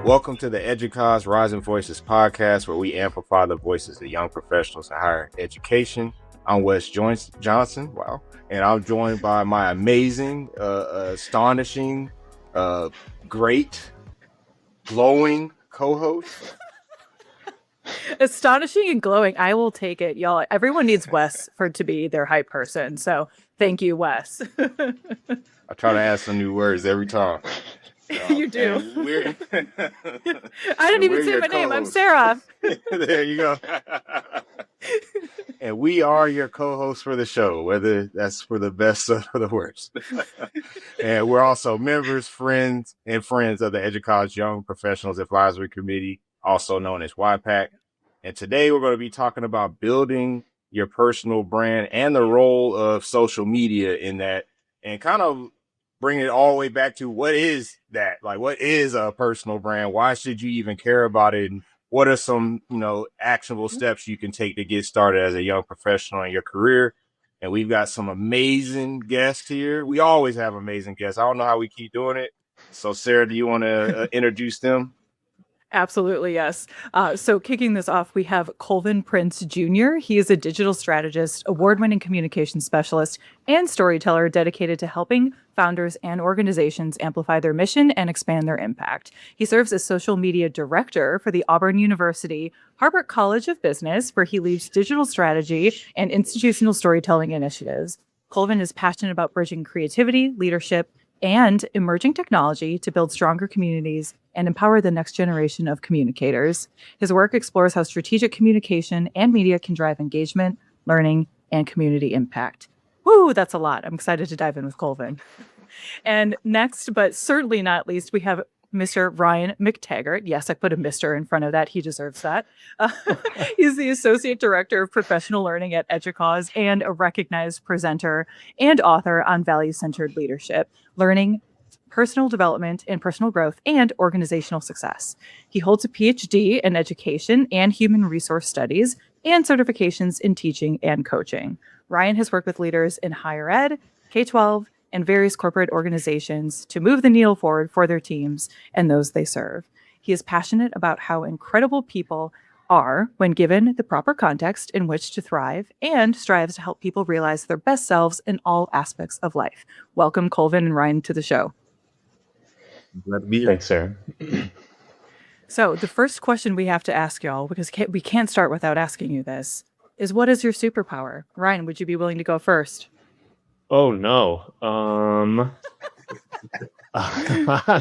Welcome to the EDUCAUSE Rising Voices podcast, where we amplify the voices of young professionals in higher education. I'm Wes Johnson, and I'm joined by my amazing, astonishing, great, glowing co-host. Astonishing and glowing. I will take it, y'all. Everyone needs Wes to be their hype person. So thank you, Wes. I try to add some new words every time. You do. I didn't even say my name. I'm Sarah. There you go. And we are your co-hosts for the show, whether that's for the best or the worst. And we're also members, friends of the EDUCAUSE Young Professionals Advisory Committee, also known as YPAC. And today we're going to be talking about building your personal brand and the role of social media in that, and kind of bring it all the way back to what is that? Like, what is a personal brand? Why should you even care about it? And what are some, actionable steps you can take to get started as a young professional in your career? And we've got some amazing guests here. We always have amazing guests. I don't know how we keep doing it. So, Sarah, do you want to introduce them? Absolutely, yes. So kicking this off, we have Colvin Prince Jr. He is a digital strategist, award-winning communication specialist, and storyteller dedicated to helping founders and organizations amplify their mission and expand their impact. He serves as social media director for the Auburn University Harbert College of Business, where he leads digital strategy and institutional storytelling initiatives. Colvin is passionate about bridging creativity, leadership, and emerging technology to build stronger communities and empower the next generation of communicators. His work explores how strategic communication and media can drive engagement, learning, and community impact. Woo, that's a lot. I'm excited to dive in with Colvin. And next, but certainly not least, we have Mr. Ryan MacTaggart. Yes, I put a Mr. in front of that. He deserves that. He's the Associate Director of Professional Learning at EDUCAUSE and a recognized presenter and author on value-centered leadership, learning, personal development and personal growth, and organizational success. He holds a PhD in education and human resource studies and certifications in teaching and coaching. Ryan has worked with leaders in higher ed, K-12, and various corporate organizations to move the needle forward for their teams and those they serve. He is passionate about how incredible people are when given the proper context in which to thrive, and strives to help people realize their best selves in all aspects of life. Welcome, Colvin and Ryan, to the show. Glad to be here. Thanks, Sarah. So the first question we have to ask y'all, because we can't start without asking you this, is what is your superpower? Ryan, would you be willing to go first? Oh, no. I'm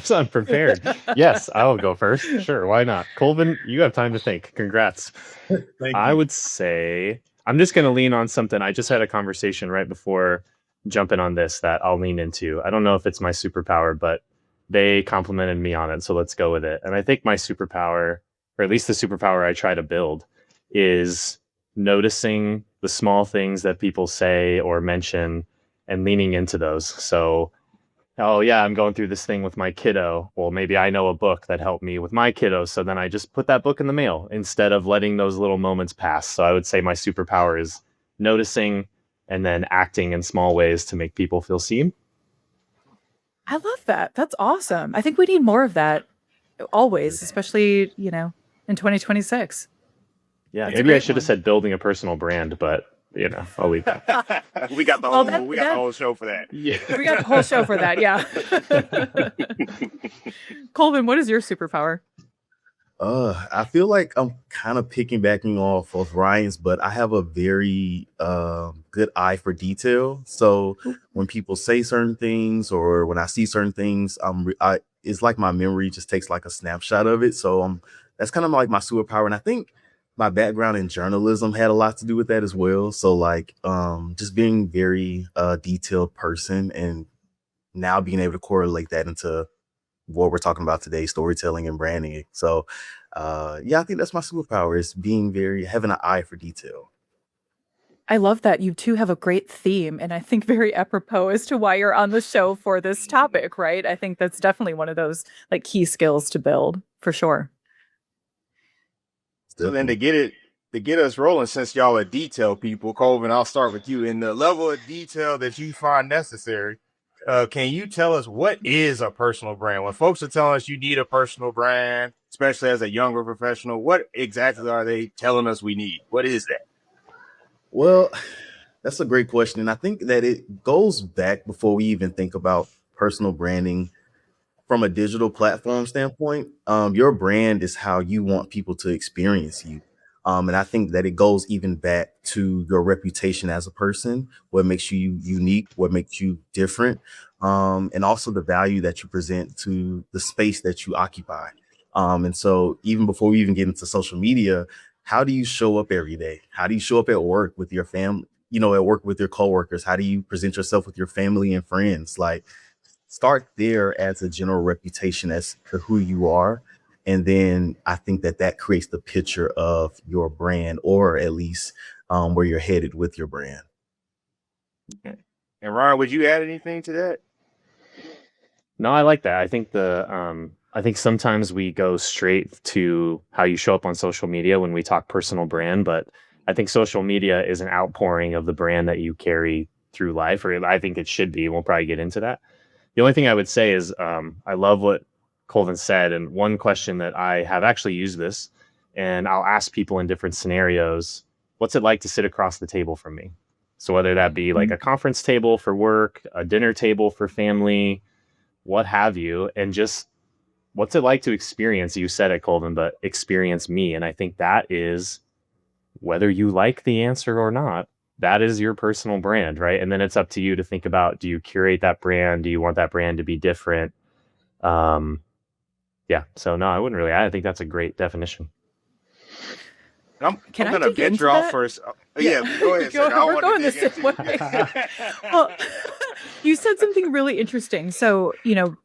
unprepared. Yes, I'll go first. Sure, why not? Colvin, you have time to think. Congrats. I would say I'm just going to lean on something. I just had a conversation right before jumping on this that I'll lean into. I don't know if it's my superpower, but they complimented me on it, so let's go with it. And I think my superpower, or at least the superpower I try to build, is noticing the small things that people say or mention and leaning into those. So, oh yeah, I'm going through this thing with my kiddo. Well, maybe I know a book that helped me with my kiddo. So then I just put that book in the mail instead of letting those little moments pass. So I would say my superpower is noticing and then acting in small ways to make people feel seen. I love that. That's awesome. I think we need more of that always, especially, in 2026. Yeah, maybe I should have said building a personal brand, but I'll leave that. We got the whole show for that. Yeah. We got the whole show for that, yeah. Colvin, what is your superpower? I feel like I'm kind of piggybacking off of Ryan's, but I have a very good eye for detail. So when people say certain things or when I see certain things, it's like my memory just takes like a snapshot of it. So that's kind of like my superpower. And I think my background in journalism had a lot to do with that as well. So like just being very detailed person and now being able to correlate that into what we're talking about today, storytelling and branding. So I think that's my superpower, is having an eye for detail. I love that you two have a great theme, and I think very apropos as to why you're on the show for this topic, right? I think that's definitely one of those like key skills to build, for sure. So then to get us rolling, since y'all are detail people, Colvin, I'll start with you. In the level of detail that you find necessary, Can you tell us what is a personal brand? When folks are telling us you need a personal brand, especially as a younger professional, what exactly are they telling us we need? What is that? Well, that's a great question. And I think that it goes back before we even think about personal branding from a digital platform standpoint. Your brand is how you want people to experience you. And I think that it goes even back to your reputation as a person, what makes you unique, what makes you different, and also the value that you present to the space that you occupy. And so even before we even get into social media, how do you show up every day? How do you show up at work with your family? At work with your coworkers? How do you present yourself with your family and friends? Like, start there as a general reputation as to who you are. And then I think that that creates the picture of your brand, or at least where you're headed with your brand. Okay. And Ryan, would you add anything to that? No, I like that. I think I think sometimes we go straight to how you show up on social media when we talk personal brand, but I think social media is an outpouring of the brand that you carry through life, or I think it should be. We'll probably get into that. The only thing I would say is I love what Colvin said. And one question that I have actually used this, and I'll ask people in different scenarios, what's it like to sit across the table from me? So whether that be like a conference table for work, a dinner table for family, what have you, and just what's it like to experience, you said it, Colvin, but experience me. And I think that is, whether you like the answer or not, that is your personal brand, right? And then it's up to you to think about, do you curate that brand? Do you want that brand to be different? Yeah. So no, I wouldn't really. I think that's a great definition. I'm Can I going to dig into venture off that? first. Yeah, go ahead. Zach. I We're want going to the dig same into way. Well, you said something really interesting. So,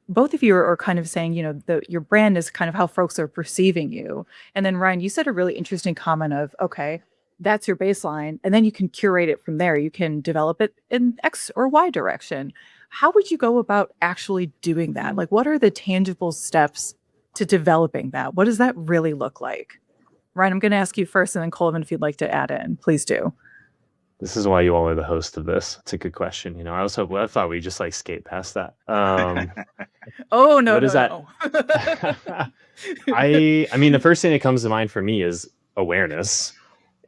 both of you are kind of saying, your brand is kind of how folks are perceiving you. And then Ryan, you said a really interesting comment of, okay, that's your baseline. And then you can curate it from there. You can develop it in X or Y direction. How would you go about actually doing that? Like, what are the tangible steps to developing that? What does that really look like? Ryan, I'm going to ask you first, and then Colvin, if you'd like to add in, please do. This is why you all are the host of this. It's a good question. I thought we just like skate past that. Oh, no, what is that? no. I mean, the first thing that comes to mind for me is awareness.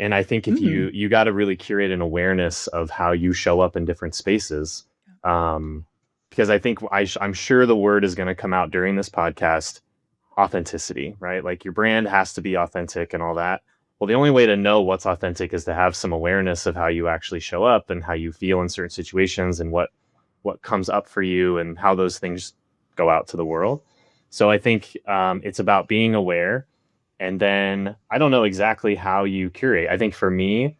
And I think if you got to really curate an awareness of how you show up in different spaces. Because I think I'm sure the word is going to come out during this podcast, authenticity, right? Like, your brand has to be authentic and all that. Well, the only way to know what's authentic is to have some awareness of how you actually show up and how you feel in certain situations, and what comes up for you and how those things go out to the world. So I think it's about being aware. And then I don't know exactly how you curate. I think for me,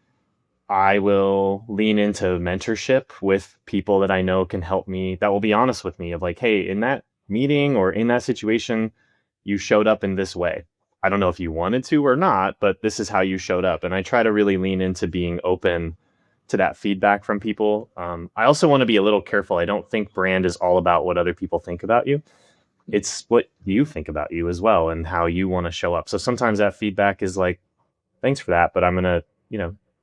I will lean into mentorship with people that I know can help me, that will be honest with me, of like, hey, in that meeting or in that situation, you showed up in this way. I don't know if you wanted to or not, but this is how you showed up. And I try to really lean into being open to that feedback from people. I also want to be a little careful. I don't think brand is all about what other people think about you. It's what you think about you as well, and how you want to show up. So sometimes that feedback is like, thanks for that, but I'm going to,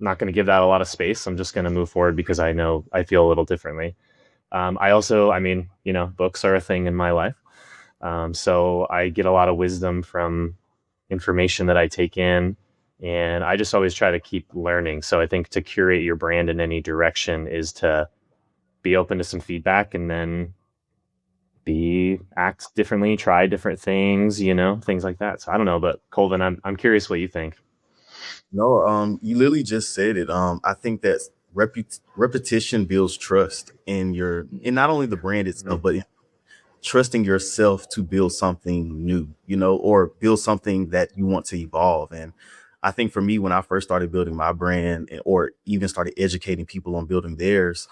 not going to give that a lot of space. I'm just going to move forward because I know I feel a little differently. Books are a thing in my life. So I get a lot of wisdom from information that I take in, and I just always try to keep learning. So I think to curate your brand in any direction is to be open to some feedback, and then act differently, try different things, things like that. So I don't know, but Colvin, I'm curious what you think. No, you literally just said it. I think that repetition builds trust in not only the brand itself, but trusting yourself to build something new, or build something that you want to evolve. And I think for me, when I first started building my brand, or even started educating people on building theirs,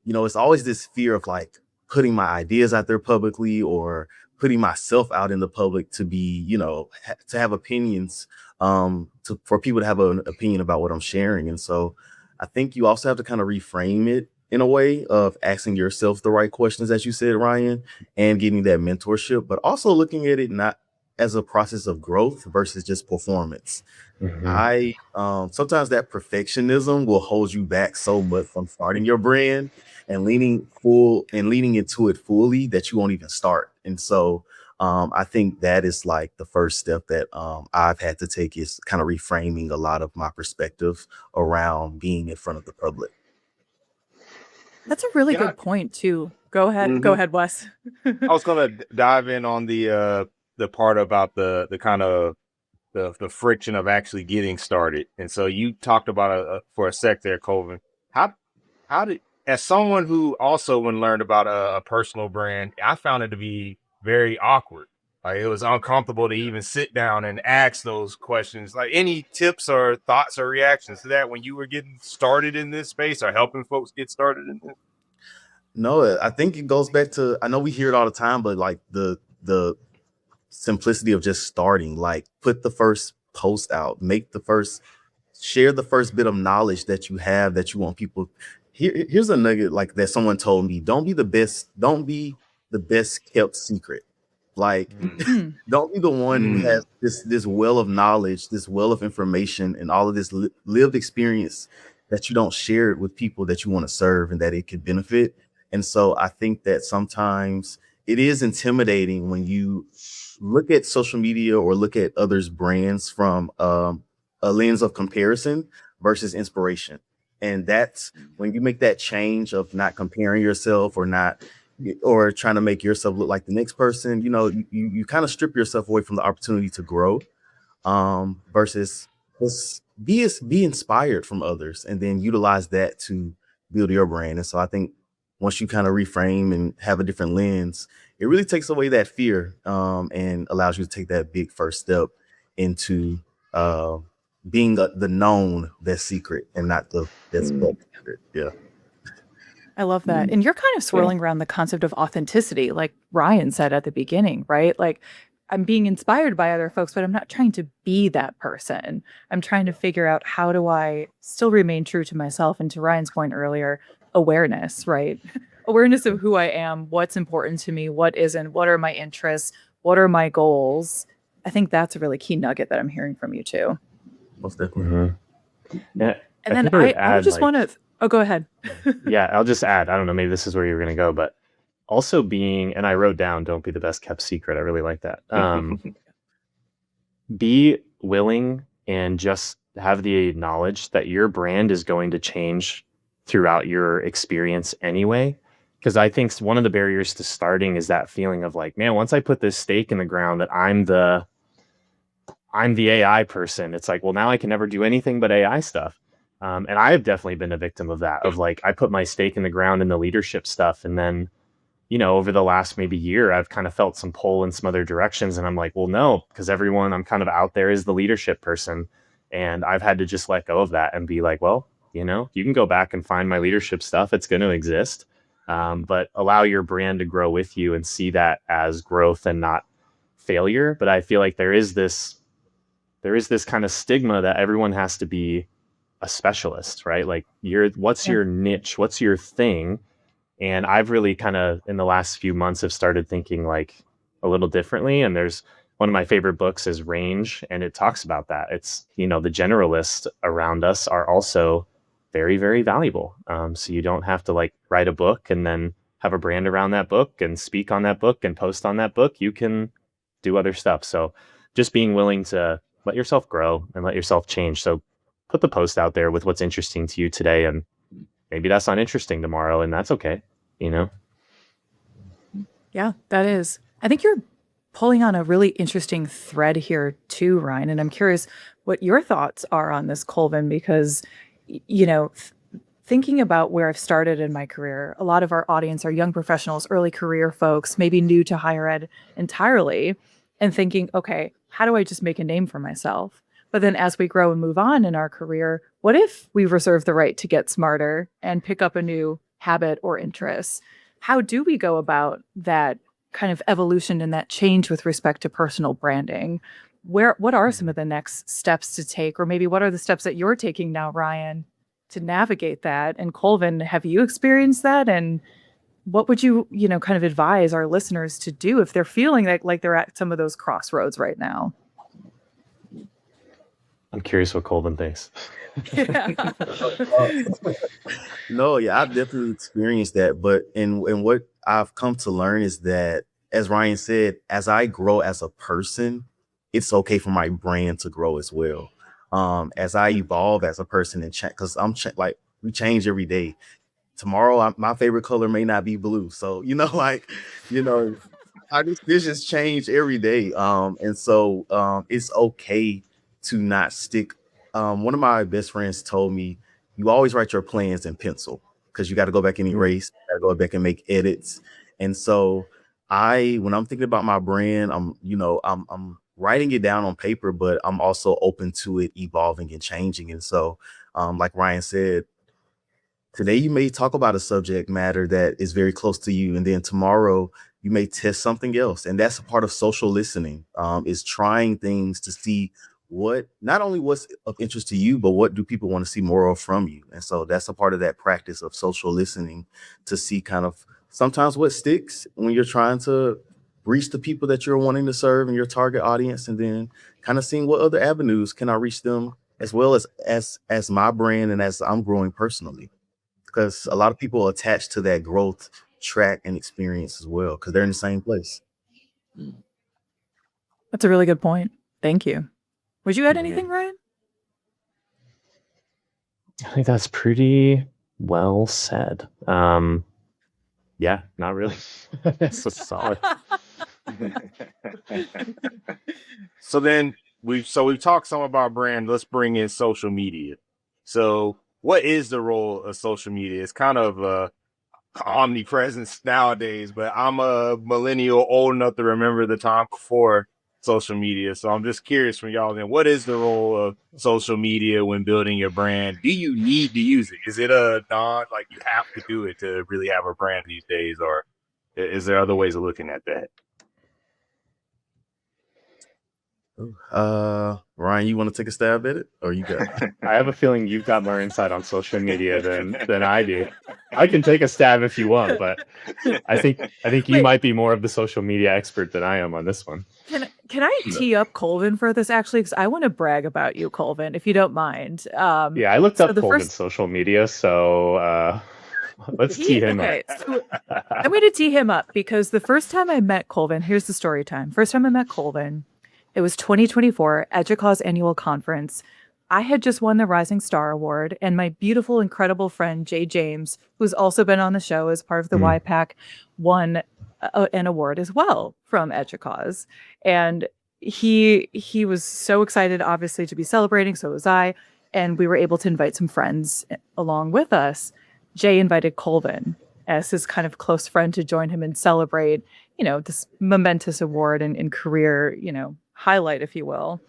it's always this fear of like putting my ideas out there publicly, or putting myself out in the public to be, to have opinions, for people to have an opinion about what I'm sharing. And so I think you also have to kind of reframe it in a way of asking yourself the right questions, as you said, Ryan, and getting that mentorship, but also looking at it not as a process of growth versus just performance. Sometimes that perfectionism will hold you back so much from starting your brand, and leaning into it fully that you won't even start. And so I think that is like the first step that I've had to take, is kind of reframing a lot of my perspective around being in front of the public. That's a really Can I- good point too. Go ahead. Mhm. Go ahead, Wes. I was gonna dive in on the part about the kind of the friction of actually getting started. And so you talked about for a sec there, Colvin. How did, as someone who also when learned about a personal brand, I found it to be very awkward. Like it was uncomfortable to even sit down and ask those questions. Like any tips or thoughts or reactions to that when you were getting started in this space or helping folks get started in this? No, I think it goes back to, I know we hear it all the time, but like the simplicity of just starting, like put the first post out, share the first bit of knowledge that you have that you want people. Here's a nugget like that someone told me: don't be the best kept secret. Like, don't be the one who has this well of knowledge, this well of information, and all of this lived experience that you don't share it with people that you want to serve and that it could benefit. And so I think that sometimes it is intimidating when you look at social media or look at others' brands from a lens of comparison versus inspiration. And that's when you make that change of not comparing yourself or trying to make yourself look like the next person, you kind of strip yourself away from the opportunity to grow, versus just be inspired from others and then utilize that to build your brand. And so I think once you kind of reframe and have a different lens, it really takes away that fear, and allows you to take that big first step into being the known best secret and not the best secret. Yeah. I love that. And you're kind of swirling around the concept of authenticity, like Ryan said at the beginning, right? Like, I'm being inspired by other folks, but I'm not trying to be that person. I'm trying to figure out, how do I still remain true to myself? And to Ryan's point earlier, awareness, right? Awareness of who I am, what's important to me, what isn't, what are my interests, what are my goals. I think that's a really key nugget that I'm hearing from you too. Most definitely. Yeah, And then think would I add, just want to, oh, go ahead. yeah, I'll just add, I don't know, maybe this is where you were going to go, but also being, and I wrote down, don't be the best kept secret. I really like that. Be willing and just have the knowledge that your brand is going to change throughout your experience anyway. Because I think one of the barriers to starting is that feeling of like, man, once I put this stake in the ground that I'm the AI person, it's like, well, now I can never do anything but AI stuff. And I've definitely been a victim of that, of like, I put my stake in the ground in the leadership stuff. And then, over the last maybe year, I've kind of felt some pull in some other directions. And I'm like, well, no, because everyone I'm kind of out there is the leadership person. And I've had to just let go of that and be like, well, you can go back and find my leadership stuff. It's going to exist. But allow your brand to grow with you and see that as growth and not failure. But I feel like there is this kind of stigma that everyone has to be a specialist, right? Like what's your niche? What's your thing? And I've really kind of in the last few months have started thinking like a little differently. And there's one of my favorite books is Range, and it talks about that. It's, the generalists around us are also very, very valuable. So you don't have to like write a book and then have a brand around that book and speak on that book and post on that book. You can do other stuff. So just being willing to let yourself grow and let yourself change. So put the post out there with what's interesting to you today, and maybe that's not interesting tomorrow, and that's okay, Yeah, that is. I think you're pulling on a really interesting thread here too, Ryan. And I'm curious what your thoughts are on this, Colvin, because, thinking about where I've started in my career, a lot of our audience are young professionals, early career folks, maybe new to higher ed entirely, and thinking, okay, how do I just make a name for myself? But then as we grow and move on in our career, what if we reserve the right to get smarter and pick up a new habit or interest? How do we go about that kind of evolution and that change with respect to personal branding? What are some of the next steps to take? Or maybe what are the steps that you're taking now, Ryan, to navigate that? And Colvin, have you experienced that? And what would you, kind of advise our listeners to do if they're feeling like they're at some of those crossroads right now? I'm curious what Colvin thinks. Yeah. No, yeah, I've definitely experienced that. But and what I've come to learn is that, as Ryan said, as I grow as a person, it's okay for my brand to grow as well. As I evolve as a person and change, because like we change every day. Tomorrow, my favorite color may not be blue. So, like, you know, our decisions change every day. And so it's okay to not stick. One of my best friends told me, you always write your plans in pencil because you got to go back and erase, got to go back and make edits. And so when I'm thinking about my brand, I'm writing it down on paper, but I'm also open to it evolving and changing. And so, like Ryan said, today you may talk about a subject matter that is very close to you, and then tomorrow you may test something else. And that's a part of social listening, is trying things to see not only what's of interest to you, but what do people want to see more of from you. And so that's a part of that practice of social listening, to see kind of sometimes what sticks when you're trying to reach the people that you're wanting to serve in your target audience, and then kind of seeing what other avenues can I reach them, as well as my brand and as I'm growing personally, because a lot of people attach to that growth track and experience as well, because they're in the same place. That's a really good point. Thank you. Would you add anything, Ryan? I think that's pretty well said. Yeah, not really. It's so solid. So then we've talked some about brand. Let's bring in social media. So what is the role of social media? It's kind of omnipresent nowadays, but I'm a millennial old enough to remember the time before social media. So I'm just curious from y'all then, what is the role of social media when building your brand? Do you need to use it? Is it like you have to do it to really have a brand these days, or is there other ways of looking at that? Ryan, you want to take a stab at it, or you got it? I have a feeling you've got more insight on social media than I do. I can take a stab if you want, but I think you might be more of the social media expert than I am on this one. Can I tee up Colvin for this, actually? Because I want to brag about you, Colvin, if you don't mind. Yeah, I looked up Colvin's social media, so let's tee him up. So I'm going to tee him up because the first time I met Colvin, here's the story time. First time I met Colvin, it was 2024 EDUCAUSE annual conference. I had just won the Rising Star Award, and my beautiful, incredible friend, Jay James, who's also been on the show as part of the YPAC, won an award as well from EDUCAUSE. And he was so excited, obviously, to be celebrating. So was I. And we were able to invite some friends along with us. Jay invited Colvin as his kind of close friend to join him and celebrate, this momentous award and career, highlight, if you will.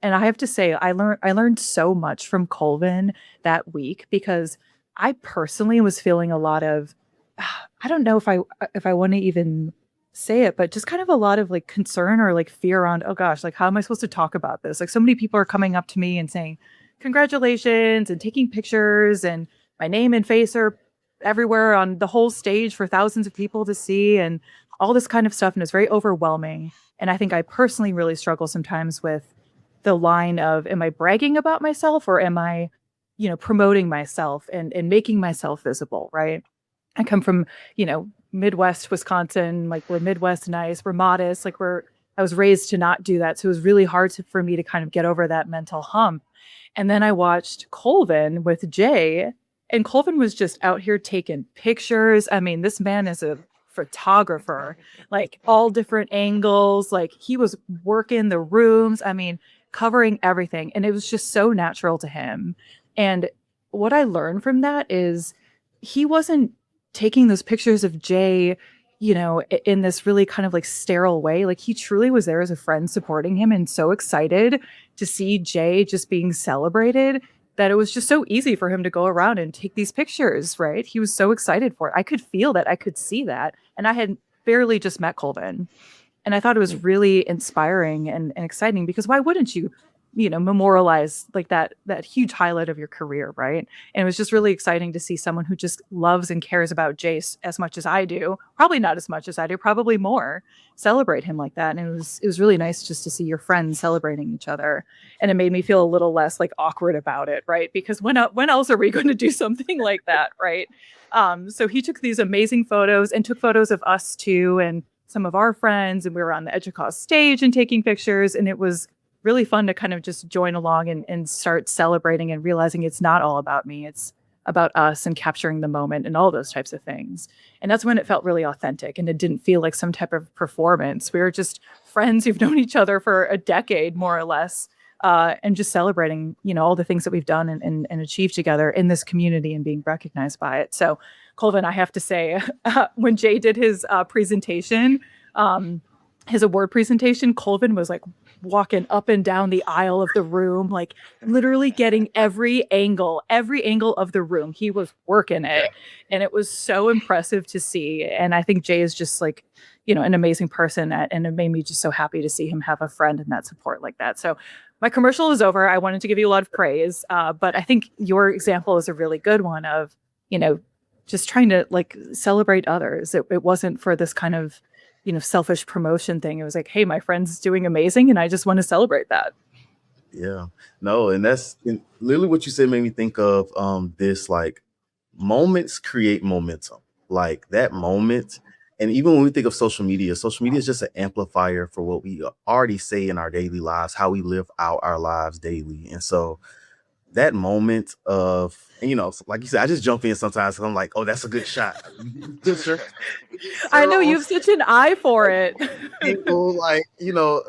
And I have to say, I learned so much from Colvin that week, because I personally was feeling a lot of, I don't know if I want to even say it, but just kind of a lot of like concern or like fear around, oh gosh, like how am I supposed to talk about this? Like so many people are coming up to me and saying congratulations and taking pictures, and my name and face are everywhere on the whole stage for thousands of people to see, and all this kind of stuff. And it's very overwhelming. And I think I personally really struggle sometimes with the line of, am I bragging about myself, or am I, promoting myself and making myself visible, right? I come from, Midwest Wisconsin, like we're Midwest nice, we're modest, like I was raised to not do that. So it was really hard for me to kind of get over that mental hump. And then I watched Colvin with Jay, and Colvin was just out here taking pictures. I mean, this man is a photographer, like all different angles, like he was working the rooms, I mean, covering everything. And it was just so natural to him. And what I learned from that is he wasn't taking those pictures of Jay, in this really kind of like sterile way. Like he truly was there as a friend supporting him, and so excited to see Jay just being celebrated that it was just so easy for him to go around and take these pictures, right? He was so excited for it. I could feel that. I could see that. And I had barely just met Colvin. And I thought it was really inspiring and exciting, because why wouldn't you memorialize like that huge highlight of your career, right? And it was just really exciting to see someone who just loves and cares about Jace as much as I do, probably not as much as I do, probably more, celebrate him like that. And it was really nice just to see your friends celebrating each other, and it made me feel a little less like awkward about it, right? Because when else are we going to do something like that, right? So he took these amazing photos and took photos of us too, and some of our friends, and we were on the EDUCAUSE stage and taking pictures, and it was really fun to kind of just join along and start celebrating and realizing it's not all about me. It's about us and capturing the moment and all those types of things. And that's when it felt really authentic, and it didn't feel like some type of performance. We were just friends who've known each other for a decade, more or less, and just celebrating, all the things that we've done and achieved together in this community and being recognized by it. So, Colvin, I have to say, when Jay did his presentation, his award presentation, Colvin was like walking up and down the aisle of the room, like literally getting every angle of the room. He was working it, and it was so impressive to see. And I think Jay is just like, an amazing person, and it made me just so happy to see him have a friend and that support like that. So my commercial is over. I wanted to give you a lot of praise, but I think your example is a really good one of, just trying to like celebrate others. It wasn't for this kind of selfish promotion thing. It was like, hey, my friend's doing amazing, and I just want to celebrate that. Yeah, no, and literally what you said made me think of this, like, moments create momentum, like that moment. And even when we think of social media is just an amplifier for what we already say in our daily lives, how we live out our lives daily. And so that moment of, like you said, I just jump in sometimes and I'm like, oh, that's a good shot. Good, sir. I know you have such an eye for it. People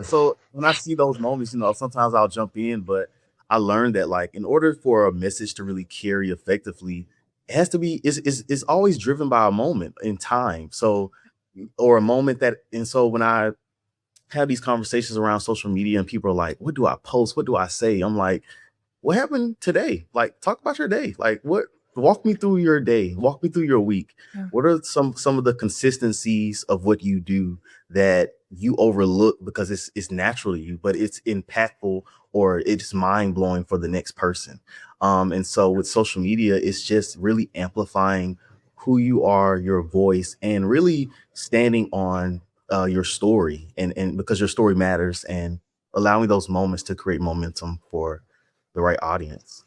so when I see those moments, sometimes I'll jump in, but I learned that, like, in order for a message to really carry effectively, it has to be is always driven by a moment in time. So, or a moment and so when I have these conversations around social media and people are like, what do I post? What do I say? I'm like, what happened today? Like, talk about your day. Like, walk me through your day. Walk me through your week. Yeah. What are some of the consistencies of what you do that you overlook because it's natural to you, but it's impactful or it's mind blowing for the next person? And so with social media, it's just really amplifying who you are, your voice, and really standing on your story and because your story matters, and allowing those moments to create momentum for the right audience.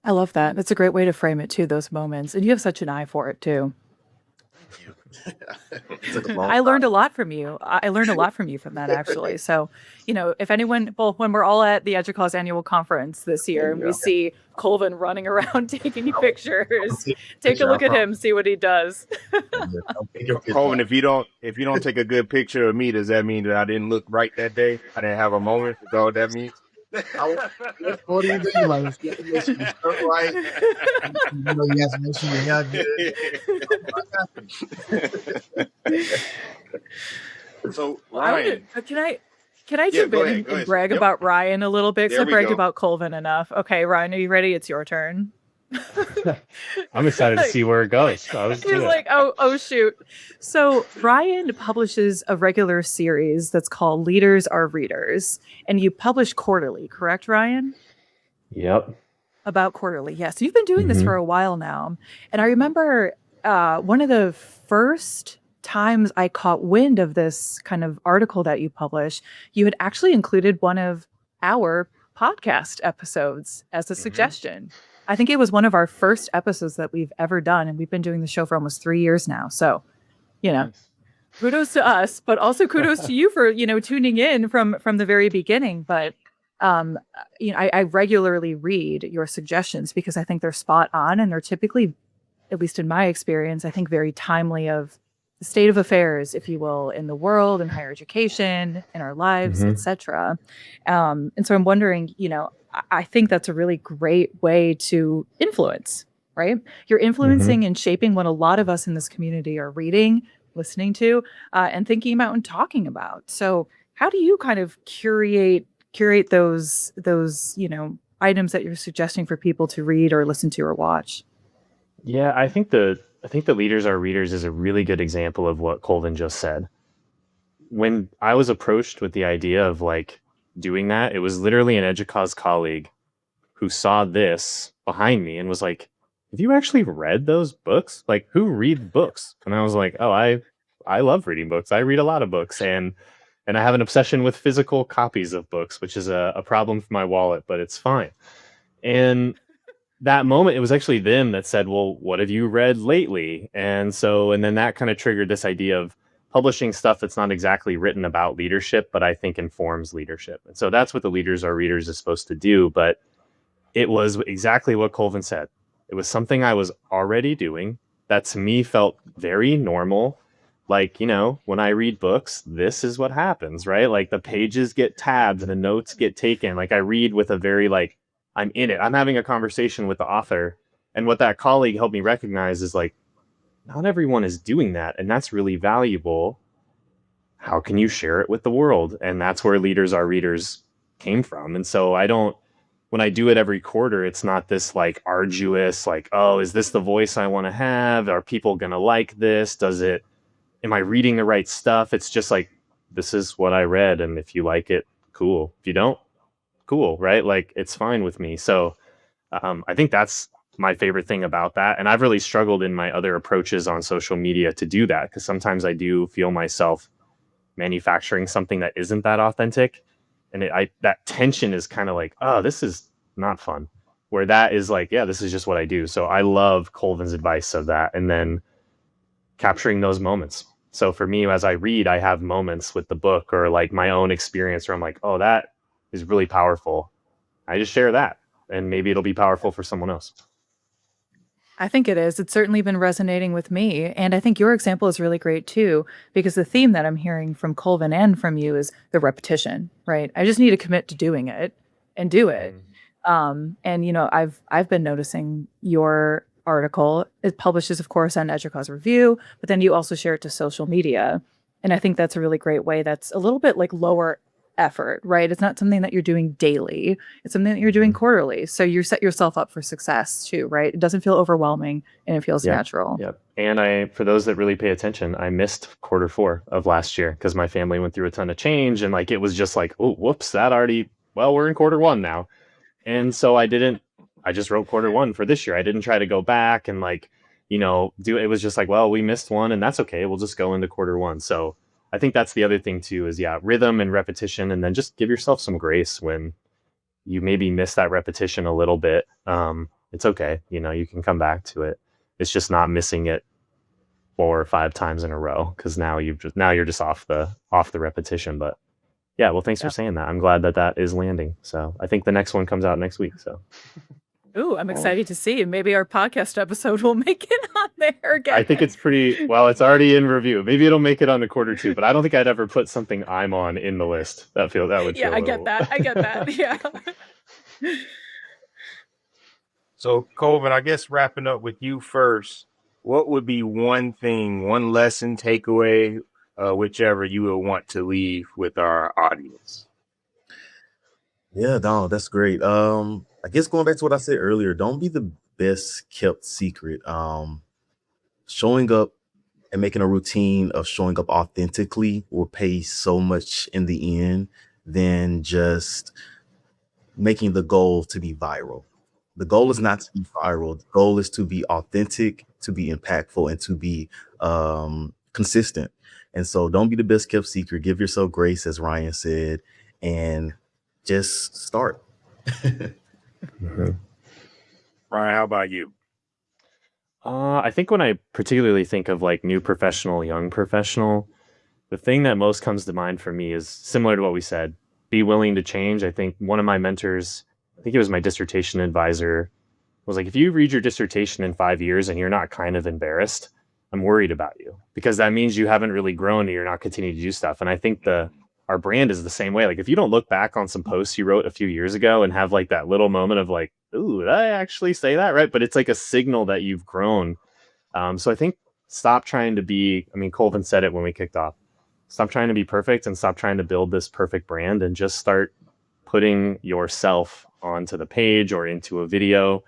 I love that. That's a great way to frame it too, those moments. And you have such an eye for it too. I learned a lot from you. I learned a lot from you from that, actually. So, if anyone, well, when we're all at the EDUCAUSE annual conference this year, and we see Colvin running around taking pictures, take a look at him, see what he does. Colvin, if you don't take a good picture of me, does that mean that I didn't look right that day? I didn't have a moment? Is that what that means? What do you do? Like, you right? You have to make sure you're good. So, Ryan, can I jump in and brag about Ryan a little bit? Because I bragged about Colvin enough. Okay, Ryan, are you ready? It's your turn. I'm excited to see where it goes. He's like, oh shoot. So Ryan publishes a regular series that's called Leaders Are Readers, and you publish quarterly, correct, Ryan? Yep. About quarterly, yes. You've been doing this for a while now, and I remember one of the first times I caught wind of this kind of article that you published, you had actually included one of our podcast episodes as a suggestion. I think it was one of our first episodes that we've ever done, and we've been doing the show for almost 3 years now. So, kudos to us, but also kudos to you for, tuning in from the very beginning. But, I regularly read your suggestions because I think they're spot on, and they're typically, at least in my experience, I think very timely of the state of affairs, if you will, in the world, in higher education, in our lives, etc. And so I'm wondering, I think that's a really great way to influence, right? You're influencing and shaping what a lot of us in this community are reading, listening to, and thinking about and talking about. So how do you kind of curate those items that you're suggesting for people to read or listen to or watch? Yeah, I think the Leaders Are Readers is a really good example of what Colvin just said. When I was approached with the idea of, like, doing that. It was literally an EDUCAUSE colleague who saw this behind me and was like, have you actually read those books? Like, who reads books? And I was like, oh, I love reading books. I read a lot of books, and I have an obsession with physical copies of books, which is a problem for my wallet, but it's fine. And that moment, it was actually them that said, well, what have you read lately? And then that kind of triggered this idea of publishing stuff that's not exactly written about leadership, but I think informs leadership. And so that's what the Leaders Are Readers is supposed to do. But it was exactly what Colvin said. It was something I was already doing that to me felt very normal. Like, when I read books, this is what happens, right? Like the pages get tabbed and the notes get taken. Like I read with a very I'm in it. I'm having a conversation with the author. And what that colleague helped me recognize is not everyone is doing that. And that's really valuable. How can you share it with the world? And that's where Leaders Are Readers came from. And so when I do it every quarter, it's not this arduous, oh, is this the voice I want to have? Are people going to like this? Am I reading the right stuff? It's just this is what I read. And if you like it, cool. If you don't, cool, right? It's fine with me. So I think that's my favorite thing about that. And I've really struggled in my other approaches on social media to do that, because sometimes I do feel myself manufacturing something that isn't that authentic. And that tension is kind of oh, this is not fun. Where that is yeah, this is just what I do. So I love Colvin's advice of that. And then capturing those moments. So for me, as I read, I have moments with the book or my own experience where I'm oh, that is really powerful. I just share that, and maybe it'll be powerful for someone else. I think it is. It's certainly been resonating with me. And I think your example is really great too, because the theme that I'm hearing from Colvin and from you is the repetition, right? I just need to commit to doing it and do it. And I've been noticing your article. It publishes, of course, on EDUCAUSE Review, but then you also share it to social media. And I think that's a really great way. That's a little bit lower effort, right? It's not something that you're doing daily. It's something that you're doing quarterly. So you set yourself up for success too, right? It doesn't feel overwhelming and it feels natural. Yep. And for those that really pay attention, I missed Q4 of last year because my family went through a ton of change, and it was just oh, whoops, we're in Q1 now. And so I just wrote Q1 for this year. I didn't try to go back and it was just well, we missed one and that's okay. We'll just go into Q1. So I think that's the other thing too, is rhythm and repetition, and then just give yourself some grace when you maybe miss that repetition a little bit. It's okay. You can come back to it. It's just not missing it 4 or 5 times in a row, because now you're just off the repetition. But yeah, well, thanks for saying that. I'm glad that is landing. So I think the next one comes out next week. So. Ooh, I'm excited to see. Maybe our podcast episode will make it on there again. I think it's it's already in review. Maybe it'll make it on to Q2, but I don't think I'd ever put something I'm on in the list. That would I get that. Yeah. So, Colvin, I guess wrapping up with you first, what would be one lesson, takeaway, whichever you would want to leave with our audience? Yeah, no, that's great. I guess going back to what I said earlier, don't be the best kept secret. Showing up and making a routine of showing up authentically will pay so much in the end than just making the goal to be viral. The goal is not to be viral. The goal is to be authentic, to be impactful, and to be consistent. And so don't be the best kept secret. Give yourself grace, as Ryan said, and just start. Ryan, how about you? I think when I particularly think of new professional, young professional, the thing that most comes to mind for me is similar to what we said: be willing to change. I think one of my mentors, I think it was my dissertation advisor, was if you read your dissertation in 5 years and you're not kind of embarrassed, I'm worried about you, because that means you haven't really grown and you're not continuing to do stuff. And I think our brand is the same way. If you don't look back on some posts you wrote a few years ago and have that little moment of ooh, did I actually say that right? But it's a signal that you've grown. So I think stop trying to be, Colvin said it when we kicked off, stop trying to be perfect and stop trying to build this perfect brand, and just start putting yourself onto the page or into a video.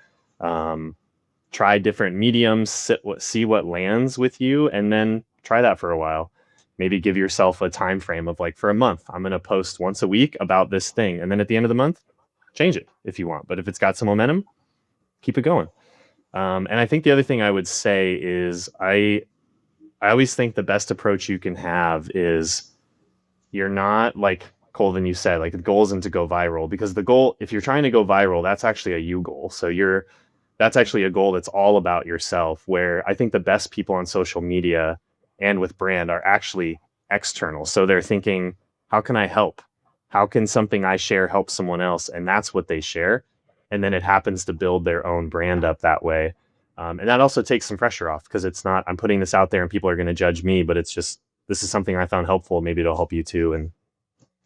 Try different mediums, see what lands with you, and then try that for a while. maybe give yourself a time frame of like, for a month, I'm going to post once a week about this thing. And then at the end of the month, change it if you want. But if it's got some momentum, keep it going. And I think the other thing I would say is I always think the best approach you can have is you're not like Colvin, you said, like the goal isn't to go viral, because the goal, if you're trying to go viral, that's actually a you goal. So that's actually a goal that's all about yourself, where I think the best people on social media and with brand are actually external. So they're thinking, how can I help? How can something I share help someone else? And that's what they share. And then it happens to build their own brand up that way. And that also takes some pressure off, because it's not, I'm putting this out there and people are going to judge me, but it's just, this is something I found helpful. Maybe it'll help you too. And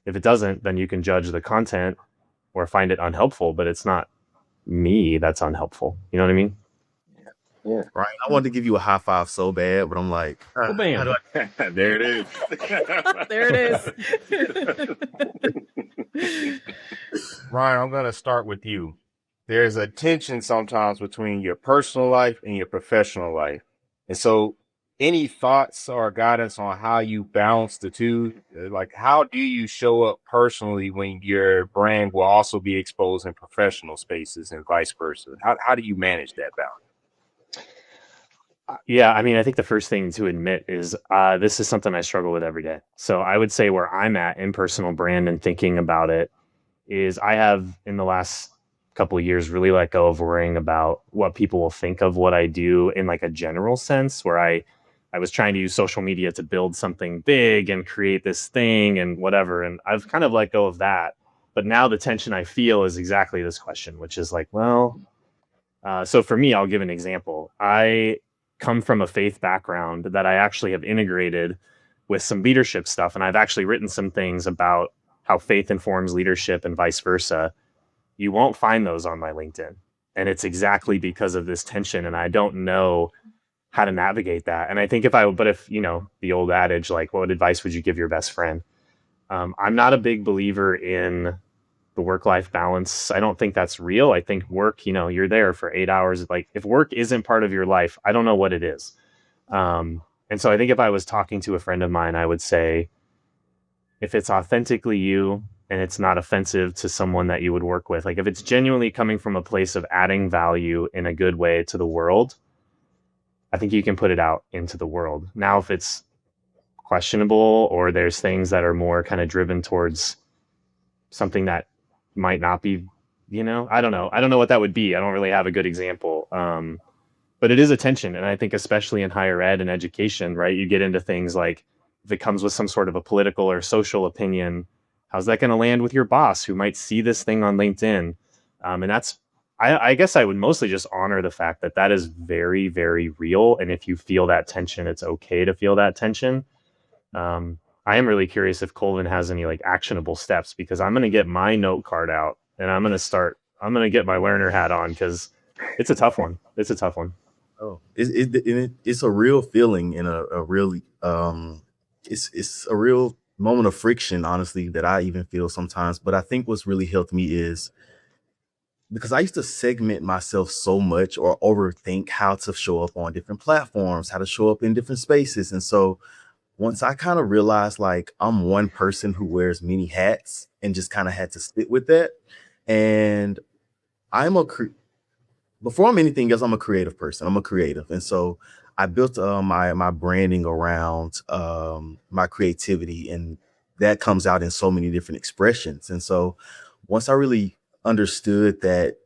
if it doesn't, then you can judge the content or find it unhelpful, but it's not me that's unhelpful. You know what I mean? Yeah. Right. I wanted to give you a high five so bad, but I'm like, well, bam. There it is. There it is. Ryan, I'm going to start with you. There's a tension sometimes between your personal life and your professional life. And so any thoughts or guidance on how you balance the two? Like, how do you show up personally when your brand will also be exposed in professional spaces and vice versa? How do you manage that balance? Yeah, I mean, I think the first thing to admit is this is something I struggle with every day. So I would say where I'm at in personal brand and thinking about it is I have, in the last couple of years, really let go of worrying about what people will think of what I do in like a general sense, where I was trying to use social media to build something big and create this thing and whatever. And I've kind of let go of that. But now the tension I feel is exactly this question, which is like, well, so for me, I'll give an example. I come from a faith background that I actually have integrated with some leadership stuff. And I've actually written some things about how faith informs leadership and vice versa. You won't find those on my LinkedIn. And it's exactly because of this tension. And I don't know how to navigate that. And I think if you know, the old adage, like, what advice would you give your best friend? I'm not a big believer in the work-life balance. I don't think that's real. I think work, you know, you're there for 8 hours. Like, if work isn't part of your life, I don't know what it is. And so I think if I was talking to a friend of mine, I would say, if it's authentically you and it's not offensive to someone that you would work with, like if it's genuinely coming from a place of adding value in a good way to the world, I think you can put it out into the world. Now, if it's questionable or there's things that are more kind of driven towards something that might not be, you know, I don't know what that would be. I don't really have a good example. But it is a tension. And I think especially in higher ed and education, right, you get into things like, if it comes with some sort of a political or social opinion, how's that going to land with your boss who might see this thing on LinkedIn? And that's, I guess I would mostly just honor the fact that that is very, very real. And if you feel that tension, it's okay to feel that tension. I am really curious if Colvin has any like actionable steps, because I'm going to get my note card out and I'm going to get my learner hat on, because it's a tough one. It's a tough one. Oh, it's a real feeling and a really, it's a real moment of friction, honestly, that I even feel sometimes. But I think what's really helped me is, because I used to segment myself so much or overthink how to show up on different platforms, how to show up in different spaces. And so once I kind of realized like I'm one person who wears many hats, and just kind of had to sit with that. And before I'm anything else, I'm a creative person. I'm a creative. And so I built my branding around my creativity, and that comes out in so many different expressions. And so once I really understood that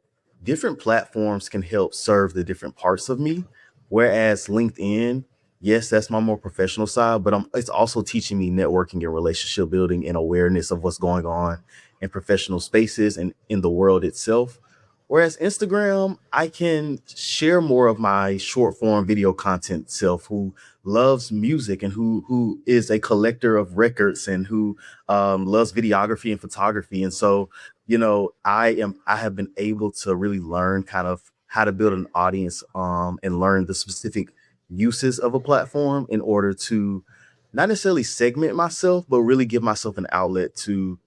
different platforms can help serve the different parts of me, whereas LinkedIn, yes, that's my more professional side, but it's also teaching me networking and relationship building and awareness of what's going on in professional spaces and in the world itself. Whereas Instagram, I can share more of my short form video content self, who loves music and who is a collector of records and who loves videography and photography. And so, you know, I have been able to really learn kind of how to build an audience and learn the specific uses of a platform in order to not necessarily segment myself, but really give myself an outlet to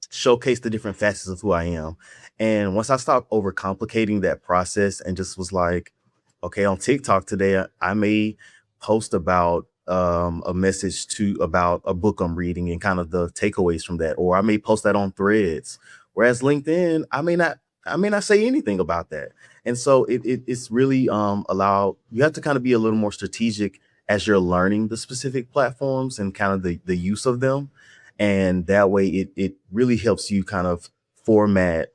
showcase the different facets of who I am. And once I stopped overcomplicating that process and just was like, okay, on TikTok today, I may post about a message about a book I'm reading and kind of the takeaways from that, or I may post that on Threads. Whereas LinkedIn, I may not say anything about that. And so it's really you have to kind of be a little more strategic as you're learning the specific platforms and kind of the use of them. And that way it really helps you kind of format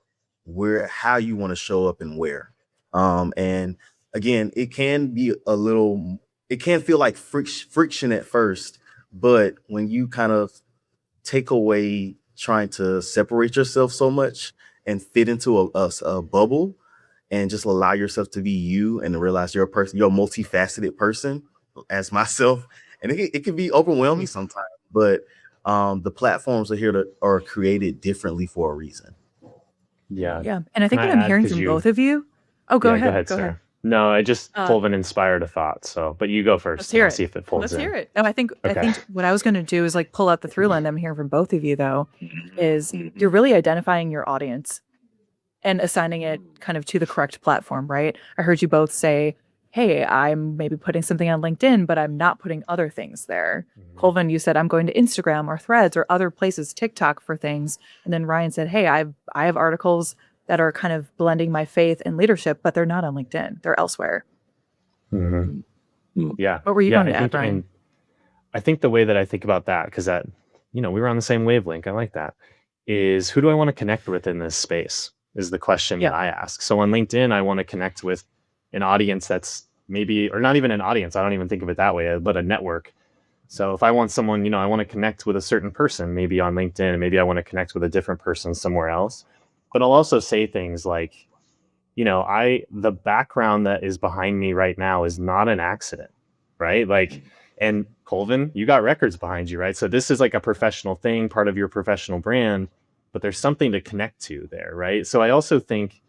how you want to show up and where. And again, it can feel like friction at first, but when you kind of take away trying to separate yourself so much and fit into a bubble and just allow yourself to be you and to realize you're a multifaceted person as myself. And it can be overwhelming sometimes, but the platforms are created differently for a reason. Yeah. Yeah. And I think Can what I I'm add, hearing 'cause from you- both of you. Oh, go Yeah, ahead. Sarah. Go ahead. No, I just Uh, Colvin inspired a thought. So, but you go first. Let's hear and I'll it. see if it folds Let's in. hear it. No, I think Okay. what I was going to do is like pull out the through line I'm hearing from both of you though, is you're really identifying your audience and assigning it kind of to the correct platform, right? I heard you both say, hey, I'm maybe putting something on LinkedIn, but I'm not putting other things there. Colvin, you said I'm going to Instagram or Threads or other places, TikTok for things. And then Ryan said, hey, I have articles that are kind of blending my faith and leadership, but they're not on LinkedIn. They're elsewhere. Mhm. Yeah. What were you Yeah, going to add, Ryan? and I think the way that I think about that, because that, we were on the same wavelength. I like that. Is who do I want to connect with in this space? Is the question Yeah. that I ask. So on LinkedIn, I want to connect with an audience that's maybe, or not even an audience. I don't even think of it that way, but a network. So if I want someone, I want to connect with a certain person, maybe on LinkedIn, maybe I want to connect with a different person somewhere else. But I'll also say things like, the background that is behind me right now is not an accident, right? Like, and Colvin, you got records behind you, right? So this is like a professional thing, part of your professional brand, but there's something to connect to there, right? So I also think,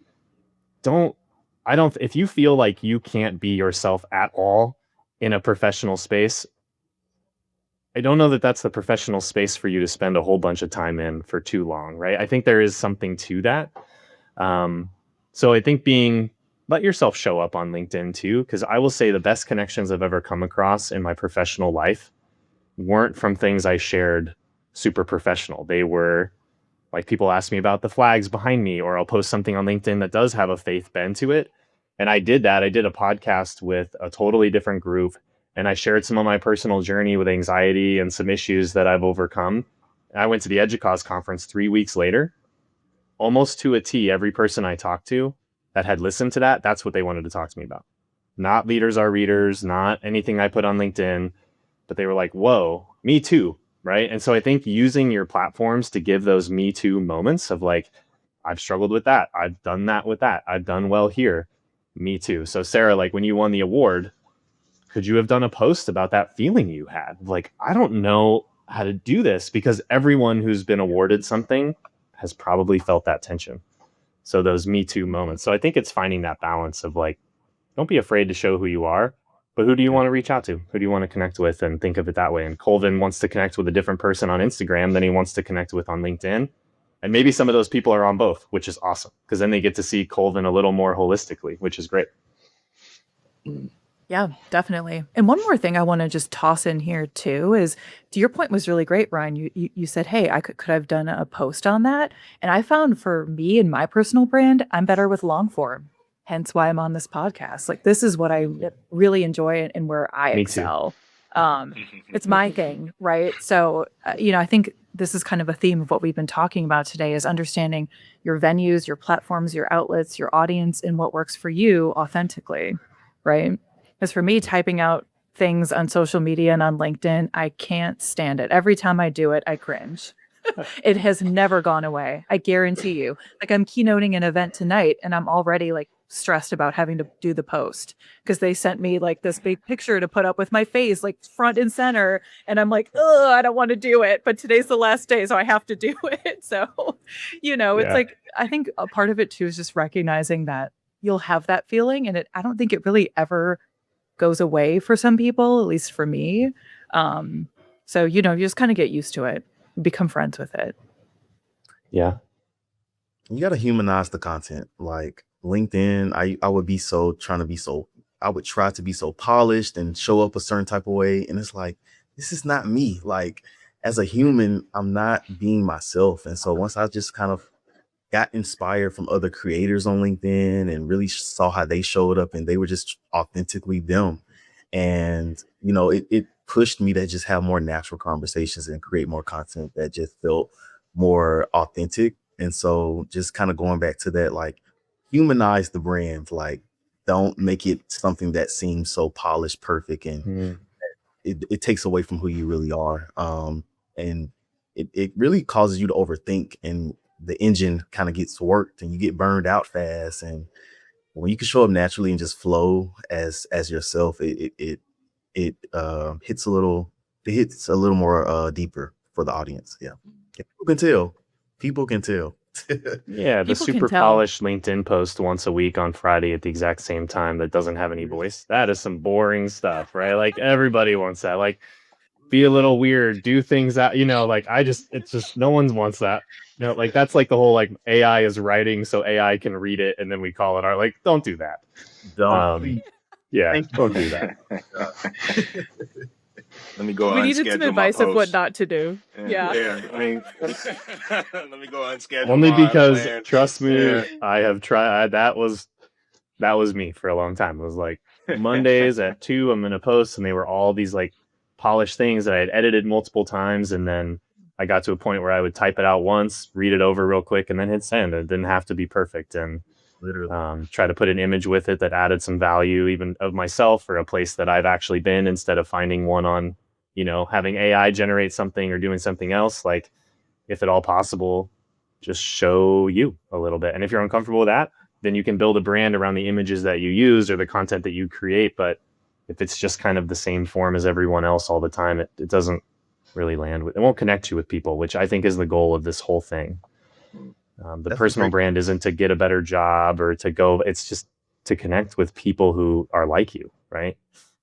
if you feel like you can't be yourself at all in a professional space, I don't know that that's the professional space for you to spend a whole bunch of time in for too long, right? I think there is something to that. So I think let yourself show up on LinkedIn too, because I will say the best connections I've ever come across in my professional life weren't from things I shared super professional. They were like people ask me about the flags behind me, or I'll post something on LinkedIn that does have a faith bend to it. And I did that. I did a podcast with a totally different group, and I shared some of my personal journey with anxiety and some issues that I've overcome. And I went to the EDUCAUSE conference 3 weeks later. Almost to a T, every person I talked to that had listened to that's what they wanted to talk to me about. Not leaders are readers, not anything I put on LinkedIn, but they were like, whoa, me too, right? And so I think using your platforms to give those me too moments of like, I've struggled with that. I've done that with that. I've done well here. Me too. So Sarah, like when you won the award, could you have done a post about that feeling you had? Like, I don't know how to do this, because everyone who's been awarded something has probably felt that tension. So those Me Too moments. So I think it's finding that balance of like, don't be afraid to show who you are, but who do you want to reach out to? Who do you want to connect with? And think of it that way. And Colvin wants to connect with a different person on Instagram than he wants to connect with on LinkedIn. And maybe some of those people are on both, which is awesome, because then they get to see Colvin a little more holistically, which is great. Yeah, definitely. And one more thing I want to just toss in here too is, to your point was really great, Ryan. You said, hey, I could have done a post on that. And I found for me and my personal brand, I'm better with long form. Hence why I'm on this podcast. Like this is what I really enjoy and where I Me too. excel. It's my thing, right? So, I think this is kind of a theme of what we've been talking about today is understanding your venues, your platforms, your outlets, your audience, and what works for you authentically, right? Because for me, typing out things on social media and on LinkedIn, I can't stand it. Every time I do it, I cringe. It has never gone away. I guarantee you. Like I'm keynoting an event tonight and I'm already like stressed about having to do the post because they sent me like this big picture to put up with my face like front and center. And I'm like, oh, I don't want to do it. But today's the last day, so I have to do it. So, it's like, I think a part of it too is just recognizing that you'll have that feeling. And I don't think it really ever goes away for some people, at least for me. So, you just kind of get used to it, become friends with it. Yeah. You got to humanize the content. Like LinkedIn, I would be trying to be so I would try to be so polished and show up a certain type of way. And it's like, this is not me. Like, as a human, I'm not being myself. And so once I just kind of got inspired from other creators on LinkedIn and really saw how they showed up and they were just authentically them. And, it pushed me to just have more natural conversations and create more content that just felt more authentic. And so just kind of going back to that, like, humanize the brand, like, don't make it something that seems so polished, perfect, and it takes away from who you really are. And it really causes you to overthink, and the engine kind of gets worked and you get burned out fast. And when you can show up naturally and just flow as yourself, it hits a little more deeper for the audience. Yeah. People can tell. Yeah, the People can super tell. polished LinkedIn post once a week on Friday at the exact same time that doesn't have any voice. That is some boring stuff, right? Like, everybody wants that. Like, be a little weird, do things that, like, it's just, no one wants that. Like, that's like the whole, like, AI is writing so AI can read it and then we call it art. Like, don't do that. Don't. Yeah, Thank you. don't do that. Let me go We unschedule needed some my advice of what post. not to do. Yeah. I mean, let me go unschedule. Only my because, plan. trust me, Yeah. I have tried. That was me for a long time. It was like, Mondays at 2, I'm gonna post, and they were all these like polished things that I had edited multiple times, and then I got to a point where I would type it out once, read it over real quick, and then hit send. It didn't have to be perfect, and Literally. try to put an image with it that added some value, even of myself or a place that I've actually been, instead of finding one on, having AI generate something or doing something else. Like, if at all possible, just show you a little bit. And if you're uncomfortable with that, then you can build a brand around the images that you use or the content that you create. But if it's just kind of the same form as everyone else all the time, it doesn't really land with, it won't connect you with people, which I think is the goal of this whole thing. The That's personal great. brand isn't to get a better job or to go, it's just to connect with people who are like you, right?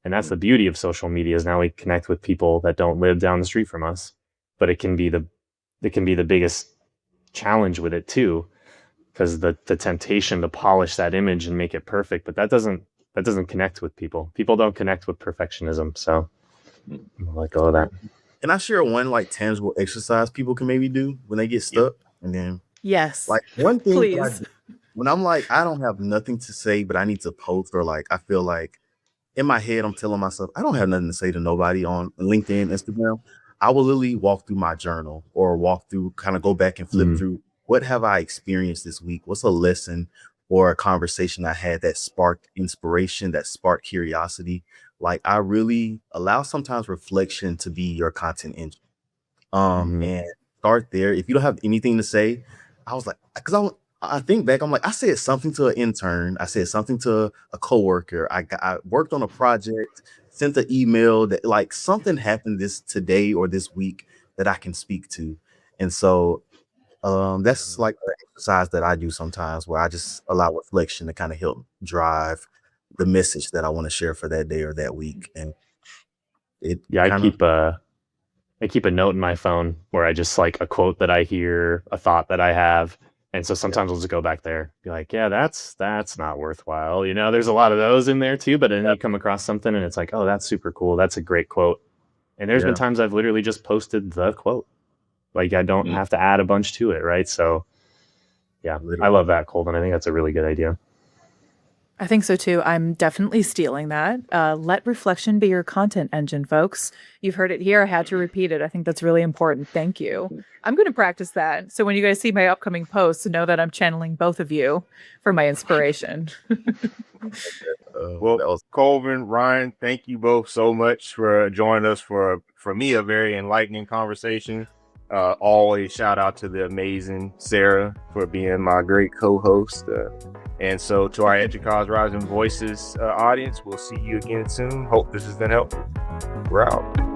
And that's the beauty of social media, is now we connect with people that don't live down the street from us. But it can be the biggest challenge with it too, because the temptation to polish that image and make it perfect, but that doesn't connect with people. People don't connect with perfectionism, so I'll let go of that. And I share one like tangible exercise people can maybe do when they get stuck. And then Yes. like one thing that I Please. do, when I'm like, I don't have nothing to say, but I need to post, or like I feel like in my head I'm telling myself I don't have nothing to say to nobody on LinkedIn, Instagram, I will literally walk through my journal or walk through, kind of go back and flip through, what have I experienced this week? What's a lesson or a conversation I had that sparked inspiration, that sparked curiosity? Like, I really allow sometimes reflection to be your content engine. And start there. If you don't have anything to say, I was like, because I think back, I'm like, I said something to an intern, I said something to a coworker, I worked on a project, sent an email, that like something happened today or this week that I can speak to. And so that's like an exercise that I do sometimes, where I just allow reflection to kind of help drive the message that I want to share for that day or that week. And I keep a note in my phone where I just, like, a quote that I hear, a thought that I have. And so sometimes I'll just go back there, be like, yeah, that's not worthwhile. There's a lot of those in there too, but then you come across something and it's like, oh, that's super cool. That's a great quote. And there's been times I've literally just posted the quote. Like, I don't have to add a bunch to it. Right. So yeah, I love that, Colvin. I think that's a really good idea. I think so too. I'm definitely stealing that. Let reflection be your content engine, folks. You've heard it here. I had to repeat it. I think that's really important. Thank you. I'm going to practice that. So when you guys see my upcoming posts, know that I'm channeling both of you for my inspiration. Well, Colvin, Ryan, thank you both so much for joining us for me, a very enlightening conversation. Always shout out to the amazing Sarah for being my great co-host. And so to our EDUCAUSE Rising Voices audience, we'll see you again soon. Hope this has been helpful. We're out.